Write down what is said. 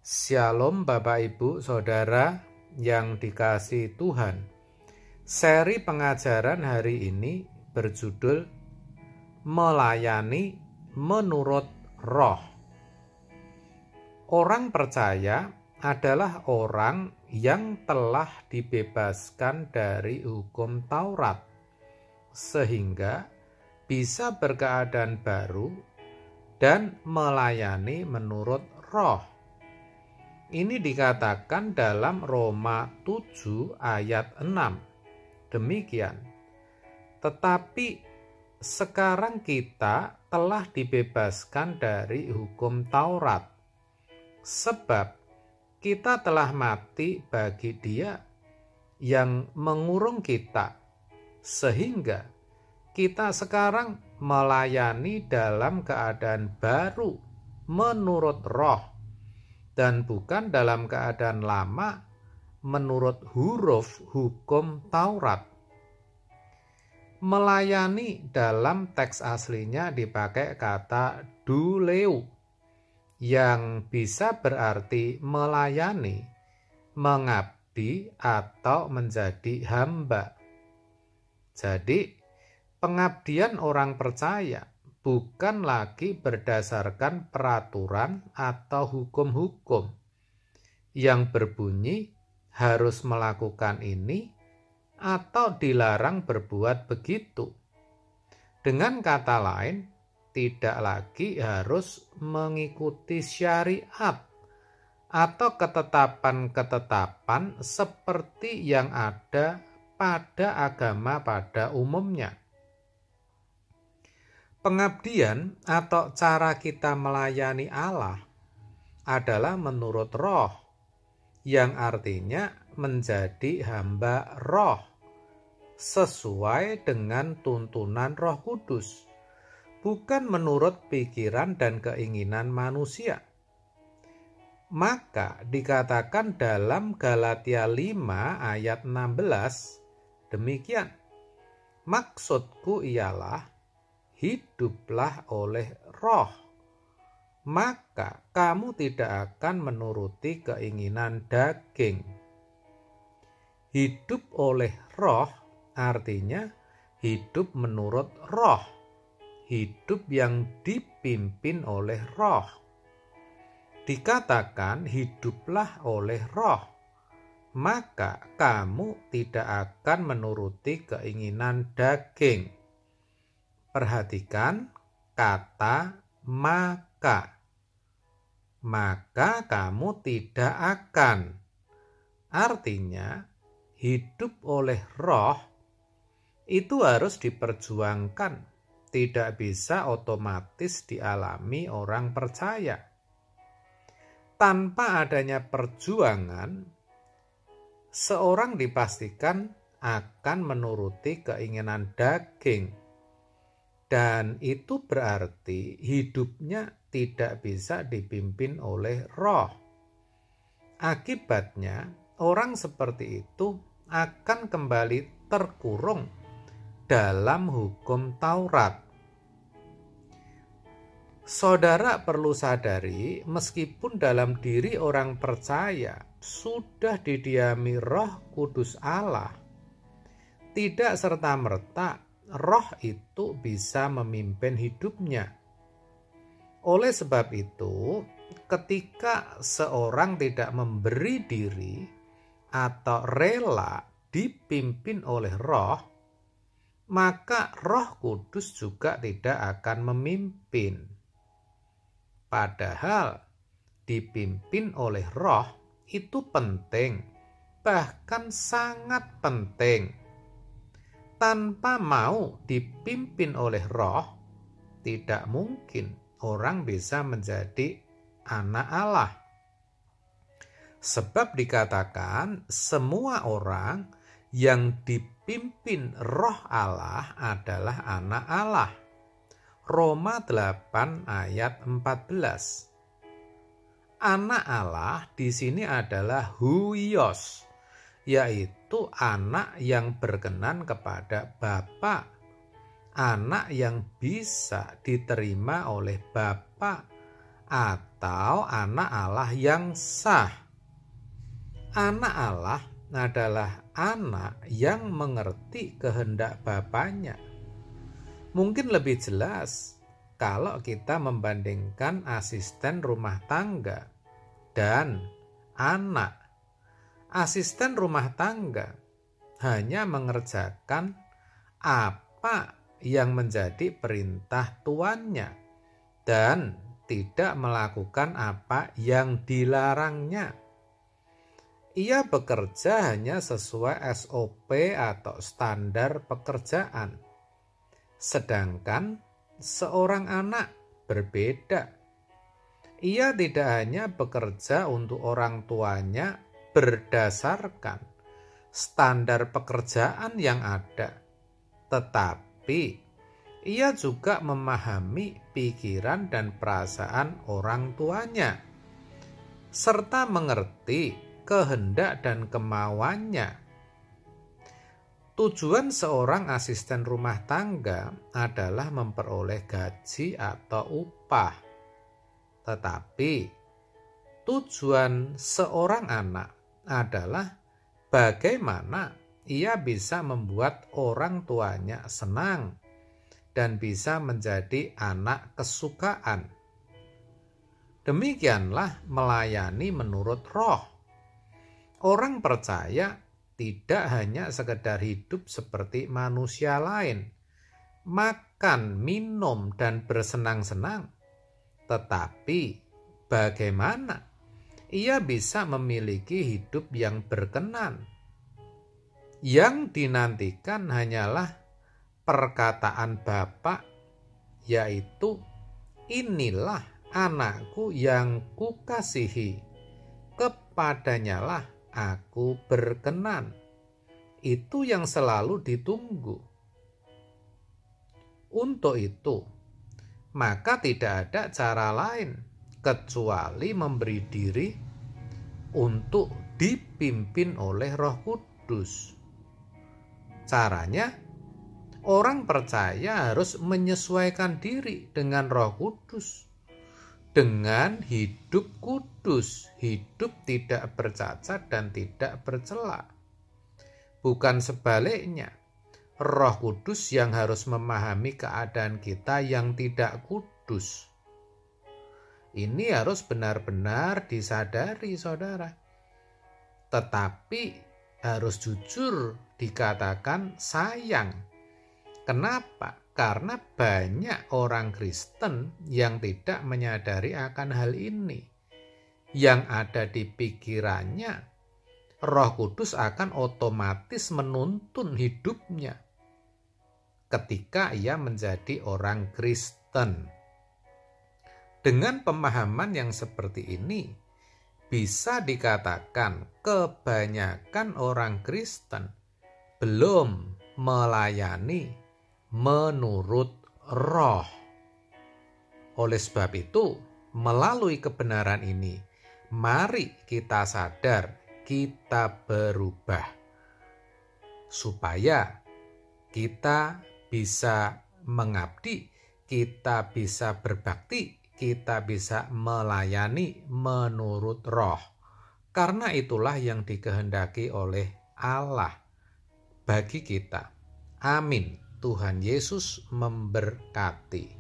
Shalom Bapak Ibu Saudara yang dikasihi Tuhan. Seri pengajaran hari ini berjudul Melayani Menurut Roh. Orang percaya adalah orang yang telah dibebaskan dari hukum Taurat, sehingga bisa berkeadaan baru dan melayani menurut roh. Ini dikatakan dalam Roma 7 ayat 6. Demikian. Tetapi sekarang kita telah dibebaskan dari hukum Taurat, sebab kita telah mati bagi Dia yang mengurung kita, sehingga kita sekarang melayani dalam keadaan baru menurut roh, dan bukan dalam keadaan lama menurut huruf hukum Taurat. Melayani dalam teks aslinya dipakai kata douleo, yang bisa berarti melayani, mengabdi, atau menjadi hamba. Jadi, pengabdian orang percaya bukan lagi berdasarkan peraturan atau hukum-hukum yang berbunyi harus melakukan ini atau dilarang berbuat begitu. Dengan kata lain, tidak lagi harus mengikuti syariat atau ketetapan-ketetapan seperti yang ada pada agama pada umumnya. Pengabdian atau cara kita melayani Allah adalah menurut roh, yang artinya menjadi hamba roh sesuai dengan tuntunan Roh Kudus, bukan menurut pikiran dan keinginan manusia. Maka dikatakan dalam Galatia 5 ayat 16, demikian, maksudku ialah hiduplah oleh roh, maka kamu tidak akan menuruti keinginan daging. Hidup oleh roh artinya hidup menurut roh, hidup yang dipimpin oleh roh. Dikatakan hiduplah oleh roh, maka kamu tidak akan menuruti keinginan daging. Perhatikan kata maka. Maka kamu tidak akan. Artinya, hidup oleh roh itu harus diperjuangkan, tidak bisa otomatis dialami orang percaya. Tanpa adanya perjuangan, seorang dipastikan akan menuruti keinginan daging, dan itu berarti hidupnya tidak bisa dipimpin oleh roh. Akibatnya, orang seperti itu akan kembali terkurung dalam hukum Taurat. Saudara perlu sadari, meskipun dalam diri orang percaya sudah didiami Roh Kudus Allah, tidak serta-merta roh itu bisa memimpin hidupnya. Oleh sebab itu, ketika seorang tidak memberi diri atau rela dipimpin oleh roh, maka Roh Kudus juga tidak akan memimpin. Padahal dipimpin oleh roh itu penting, bahkan sangat penting. Tanpa mau dipimpin oleh roh, tidak mungkin orang bisa menjadi anak Allah. Sebab dikatakan semua orang yang dipimpin roh Allah adalah anak Allah. Roma 8 ayat 14. Anak Allah di sini adalah huios, yaitu anak yang berkenan kepada Bapa, anak yang bisa diterima oleh Bapa, atau anak Allah yang sah. Anak Allah adalah anak yang mengerti kehendak Bapaknya. Mungkin lebih jelas kalau kita membandingkan asisten rumah tangga dan anak. Asisten rumah tangga hanya mengerjakan apa yang menjadi perintah tuannya dan tidak melakukan apa yang dilarangnya. Ia bekerja hanya sesuai SOP atau standar pekerjaan. Sedangkan seorang anak berbeda. Ia tidak hanya bekerja untuk orang tuanya berdasarkan standar pekerjaan yang ada, tetapi ia juga memahami pikiran dan perasaan orang tuanya, serta mengerti kehendak dan kemauannya. Tujuan seorang asisten rumah tangga adalah memperoleh gaji atau upah. Tetapi tujuan seorang anak adalah bagaimana ia bisa membuat orang tuanya senang dan bisa menjadi anak kesukaan. Demikianlah melayani menurut Roh. Orang percaya tidak hanya sekedar hidup seperti manusia lain, makan, minum, dan bersenang-senang, tetapi bagaimana ia bisa memiliki hidup yang berkenan. Yang dinantikan hanyalah perkataan Bapa, yaitu inilah anakku yang kukasihi, kepadanyalah aku berkenan. Itu yang selalu ditunggu. Untuk itu, maka tidak ada cara lain kecuali memberi diri untuk dipimpin oleh Roh Kudus. Caranya, orang percaya harus menyesuaikan diri dengan Roh Kudus, dengan hidup kudus, hidup tidak bercacat dan tidak bercela. Bukan sebaliknya, Roh Kudus yang harus memahami keadaan kita yang tidak kudus. Ini harus benar-benar disadari, saudara. Tetapi harus jujur dikatakan sayang. Kenapa? Karena banyak orang Kristen yang tidak menyadari akan hal ini. Yang ada di pikirannya, Roh Kudus akan otomatis menuntun hidupnya ketika ia menjadi orang Kristen. Dengan pemahaman yang seperti ini, bisa dikatakan kebanyakan orang Kristen belum melayani menurut Roh. Oleh sebab itu, melalui kebenaran ini, mari kita sadar, kita berubah, supaya kita bisa mengabdi, kita bisa berbakti, kita bisa melayani menurut Roh. Karena itulah yang dikehendaki oleh Allah bagi kita. Amin. Tuhan Yesus memberkati.